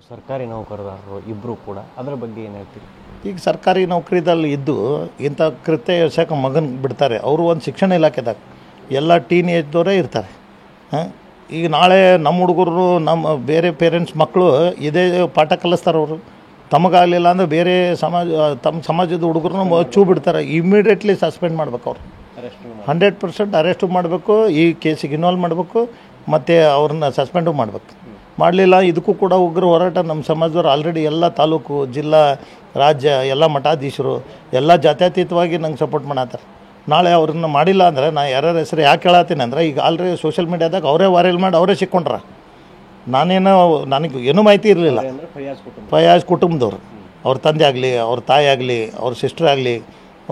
ಸರ್ಕಾರಿ ನೌಕರದಾರರು ಇಬ್ಬರು ಕೂಡ ಅದರ ಬಗ್ಗೆ ಏನು ಹೇಳ್ತೀರಿ? ಈಗ ಸರ್ಕಾರಿ ನೌಕರಿದಲ್ಲಿ ಇದ್ದು ಇಂಥ ಕೃತ್ಯ ಎಸಕ್ಕೆ ಮಗನ ಬಿಡ್ತಾರೆ. ಅವರು ಒಂದು ಶಿಕ್ಷಣ ಇಲಾಖೆದಾಗ ಎಲ್ಲ ಟೀನ್ ಏಜ್ದವರೇ ಇರ್ತಾರೆ. ಈಗ ನಾಳೆ ನಮ್ಮ ಹುಡುಗರು ನಮ್ಮ ಬೇರೆ ಪೇರೆಂಟ್ಸ್ ಮಕ್ಕಳು ಇದೇ ಪಾಠ ಕಲಿಸ್ತಾರೆ. ಅವರು ತಮಗಾಗಲಿಲ್ಲ ಅಂದರೆ ಬೇರೆ ತಮ್ಮ ಸಮಾಜದ ಹುಡುಗರನ್ನು ಚೂ ಬಿಡ್ತಾರೆ. ಇಮಿಡಿಯೇಟ್ಲಿ ಸಸ್ಪೆಂಡ್ ಮಾಡ್ಬೇಕು. ಅವರು 100% ಅರೆಸ್ಟು ಮಾಡಬೇಕು, ಈ ಕೇಸಿಗೆ ಇನ್ವಾಲ್ವ್ ಮಾಡಬೇಕು, ಮತ್ತು ಅವ್ರನ್ನ ಸಸ್ಪೆಂಡು ಮಾಡಬೇಕು. ಮಾಡಲಿಲ್ಲ ಇದಕ್ಕೂ ಕೂಡ ಉಗ್ರ ಹೋರಾಟ ನಮ್ಮ ಸಮಾಜದವ್ರು ಆಲ್ರೆಡಿ ಎಲ್ಲ ತಾಲೂಕು, ಜಿಲ್ಲಾ, ರಾಜ್ಯ ಎಲ್ಲ ಮಠಾಧೀಶರು ಎಲ್ಲ ಜಾತ್ಯತೀತವಾಗಿ ನಂಗೆ ಸಪೋರ್ಟ್ ಮಾಡತ್ತಾರೆ. ನಾಳೆ ಅವ್ರನ್ನ ಮಾಡಿಲ್ಲ ಅಂದರೆ ನಾ ಯಾರ್ಯಾರ ಹೆಸರು ಯಾಕೆ ಹೇಳತ್ತೀನಿ ಅಂದರೆ, ಈಗ ಆಲ್ರೆಡಿ ಸೋಷಿಯಲ್ ಮೀಡ್ಯಾದಾಗ ಅವರೇ ವೈರಲ್ ಮಾಡಿ ಅವರೇ ಸಿಕ್ಕೊಂಡ್ರ. ನನಗೆ ಏನೂ ಮಾಹಿತಿ ಇರಲಿಲ್ಲ. ಫಯಾಜ್ ಕುಟುಂಬದವ್ರು, ಅವ್ರ ತಂದೆ ಆಗಲಿ, ಅವ್ರ ತಾಯಿ ಆಗಲಿ, ಅವ್ರ ಸಿಸ್ಟರ್ ಆಗಲಿ,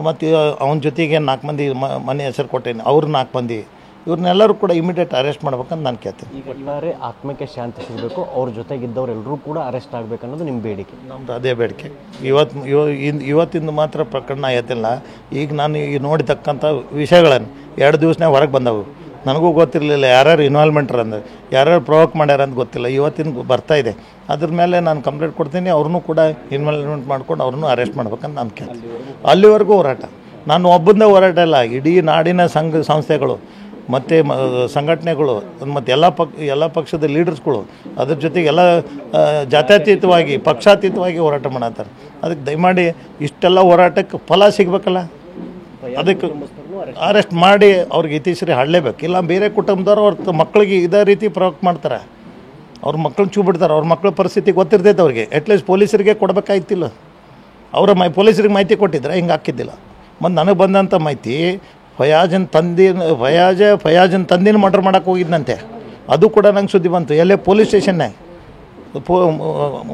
ಮತ್ತು ಅವನ ಜೊತೆಗೆ 4 ಮಂದಿ ಮನೆ ಹೆಸರು ಕೊಟ್ಟೇನೆ, ಅವ್ರು 4 ಮಂದಿ, ಇವ್ರನ್ನೆಲ್ಲರೂ ಕೂಡ ಇಮಿಡಿಯೇಟ್ ಅರೆಸ್ಟ್ ಮಾಡ್ಬೇಕಂತ ನಾನು ಕೇಳ್ತೀನಿ. ಈಗ ಎಲ್ಲರೇ ಆತ್ಮಕ್ಕೆ ಶಾಂತಿ ಸಿಗಬೇಕು, ಅವ್ರ ಜೊತೆಗಿದ್ದವರೆಲ್ಲರೂ ಕೂಡ ಅರೆಸ್ಟ್ ಆಗಬೇಕನ್ನೋದು ನಿಮ್ಮ ಬೇಡಿಕೆ? ನಮ್ಮದು ಅದೇ ಬೇಡಿಕೆ. ಇವತ್ತಿಂದ ಮಾತ್ರ ಪ್ರಕರಣ ಆಯ್ತಿಲ್ಲ. ಈಗ ನಾನು ಈಗ ನೋಡಿತಕ್ಕಂಥ ವಿಷಯಗಳನ್ನು 2 ದಿವಸನಾಗ ಹೊರಗೆ ಬಂದವು. ನನಗೂ ಗೊತ್ತಿರಲಿಲ್ಲ ಯಾರ್ಯಾರು ಇನ್ವಾಲ್ವ್ಮೆಂಟ್ರ್ ಅಂದರೆ, ಯಾರ್ಯಾರು ಪ್ರೊವೋಕ್ ಮಾಡ್ಯಾರ ಅಂತ ಗೊತ್ತಿಲ್ಲ. ಇವತ್ತಿನ ಬರ್ತಾಯಿದೆ. ಅದ್ರ ಮೇಲೆ ನಾನು ಕಂಪ್ಲೇಂಟ್ ಕೊಡ್ತೀನಿ. ಅವ್ರನ್ನೂ ಕೂಡ ಇನ್ವಾಲ್ವ್ಮೆಂಟ್ ಮಾಡ್ಕೊಂಡು ಅವ್ರನ್ನೂ ಅರೆಸ್ಟ್ ಮಾಡ್ಬೇಕಂತ ನಾನು ಕೇಳ್ತೀನಿ. ಅಲ್ಲಿವರೆಗೂ ಹೋರಾಟ. ನಾನು ಒಬ್ಬಂದೇ ಹೋರಾಟ ಇಲ್ಲ, ಇಡೀ ನಾಡಿನ ಸಂಸ್ಥೆಗಳು ಮತ್ತು ಸಂಘಟನೆಗಳು ಮತ್ತು ಎಲ್ಲ ಪಕ್ಷದ ಲೀಡರ್ಸ್ಗಳು ಅದ್ರ ಜೊತೆಗೆ ಎಲ್ಲ ಜಾತ್ಯತೀತವಾಗಿ ಪಕ್ಷಾತೀತವಾಗಿ ಹೋರಾಟ ಮಾಡತ್ತಾರೆ. ಅದಕ್ಕೆ ದಯಮಾಡಿ ಇಷ್ಟೆಲ್ಲ ಹೋರಾಟಕ್ಕೆ ಫಲ ಸಿಗಬೇಕಲ್ಲ, ಅದಕ್ಕೆ ಅರೆಸ್ಟ್ ಮಾಡಿ ಅವ್ರಿಗೆ ಇತಿಶ್ರೀ ಹಾಡಲೇಬೇಕು. ಇಲ್ಲ ಬೇರೆ ಕುಟುಂಬದವ್ರು ಅವ್ರ ಮಕ್ಕಳಿಗೆ ಇದೇ ರೀತಿ ಪ್ರವೋಕ್ ಮಾಡ್ತಾರೆ, ಅವ್ರ ಮಕ್ಕಳನ್ನ ಚೂ ಬಿಡ್ತಾರೆ. ಅವ್ರ ಮಕ್ಕಳ ಪರಿಸ್ಥಿತಿ ಗೊತ್ತಿರ್ತೈತೆ ಅವ್ರಿಗೆ. ಅಟ್ಲೀಸ್ಟ್ ಪೊಲೀಸರಿಗೆ ಕೊಡಬೇಕಾಯ್ತಿಲ್ಲ. ಅವರ ಪೊಲೀಸರಿಗೆ ಮಾಹಿತಿ ಕೊಟ್ಟಿದ್ರೆ ಹಿಂಗೆ ಹಾಕಿದ್ದಿಲ್ಲ. ಮತ್ತು ನನಗೆ ಬಂದಂಥ ಮಾಹಿತಿ ಫಯಾಜನ ತಂದಿನ ಮರ್ಡರ್ ಮಾಡೋಕ್ಕೆ ಹೋಗಿದ್ದಂತೆ. ಅದು ಕೂಡ ನಂಗೆ ಸುದ್ದಿ ಬಂತು. ಎಲ್ಲೇ ಪೊಲೀಸ್ ಸ್ಟೇಷನ್ನಾಗ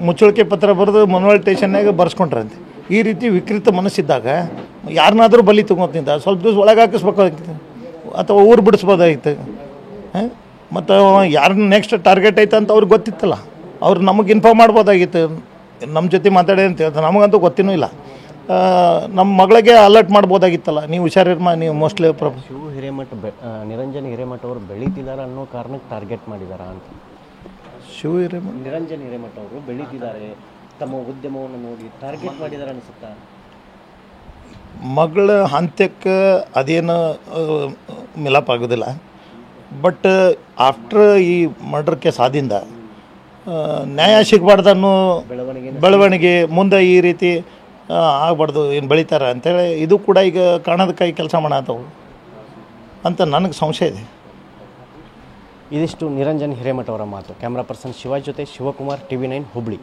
ಮುಚ್ಚಳಿಕೆ ಪತ್ರ ಬರೆದು ಮನವಳ್ಳಿ ಸ್ಟೇಷನ್ನಾಗ ಬರ್ಸ್ಕೊಂಡ್ರಂತೆ. ಈ ರೀತಿ ವಿಕೃತ ಮನಸ್ಸಿದ್ದಾಗ ಯಾರನ್ನಾದರೂ ಬಲಿ ತಗೋತಿದ್ದ ಸ್ವಲ್ಪ ದಿವಸ ಒಳಗೆ ಹಾಕಿಸ್ಬೇಕಾಗಿತ್ತು, ಅಥವಾ ಊರು ಬಿಡಿಸ್ಬೋದಾಗಿತ್ತು. ಮತ್ತು ಯಾರನ್ನ ನೆಕ್ಸ್ಟ್ ಟಾರ್ಗೆಟ್ ಐತೆ ಅಂತ ಅವ್ರಿಗೆ ಗೊತ್ತಿತ್ತಲ್ಲ, ಅವ್ರು ನಮಗೆ ಇನ್ಫಾರ್ಮ್ ಮಾಡ್ಬೋದಾಗಿತ್ತು. ನಮ್ಮ ಜೊತೆ ಮಾತಾಡಿ ಅಂತ ಹೇಳ್ತಾರೆ, ನಮಗಂತೂ ಗೊತ್ತಿನೂ ಇಲ್ಲ. ನಮ್ಮ ಮಗಳಿಗೆ ಅಲರ್ಟ್ ಮಾಡ್ಬೋದಾಗಿತ್ತಲ್ಲ, ನೀವು ಹುಷಾರಿರ್ಮ, ನೀವು ಮೋಸ್ಟ್ಲಿ ನಿರಂಜನ್ ಹಿರೇಮಠ ಅವರು ಬೆಳೀತಿದ್ದಾರೆ ಅನ್ನೋ ಕಾರಣಕ್ಕೆ ಟಾರ್ಗೆಟ್ ಮಾಡಿದಾರ ಅಂತ. ನಿರಂಜನ್ ಹಿರೇಮಠ ಅವರು ಬೆಳೀತಿದ್ದಾರೆ, ತಮ್ಮ ಉದ್ಯಮವನ್ನು ನೋಡಿ ಟಾರ್ಗೆಟ್ ಮಾಡಿದ್ದಾರೆ ಅನಿಸುತ್ತಾ? ಮಗಳ ಹಂತಕ್ಕೆ ಅದೇನು ಮಿಲಾಪ್ ಆಗೋದಿಲ್ಲ. ಬಟ್ ಆಫ್ಟರ್ ಈ ಮರ್ಡರ್ ಕೇಸ್ ಆದಿಂದ ನ್ಯಾಯ ಸಿಗಬಾರ್ದು ಅನ್ನೋ ಬೆಳವಣಿಗೆ ಮುಂದೆ ಈ ರೀತಿ ಆಗಬಾರ್ದು, ಏನು ಬೆಳೀತಾರೆ ಅಂಥೇಳಿ ಇದು ಕೂಡ ಈಗ ಕಾಣದ ಕೈ ಕೆಲಸ ಮಾಡತ್ತವು ಅಂತ ನನಗೆ ಸಂಶಯ ಇದೆ. ಇದಿಷ್ಟು ನಿರಂಜನ್ ಹಿರೇಮಠ ಅವರ ಮಾತು. ಕ್ಯಾಮ್ರಾ ಪರ್ಸನ್ ಶಿವಾಜ್ ಜೊತೆ ಶಿವಕುಮಾರ್, TV9 ಹುಬ್ಳಿ.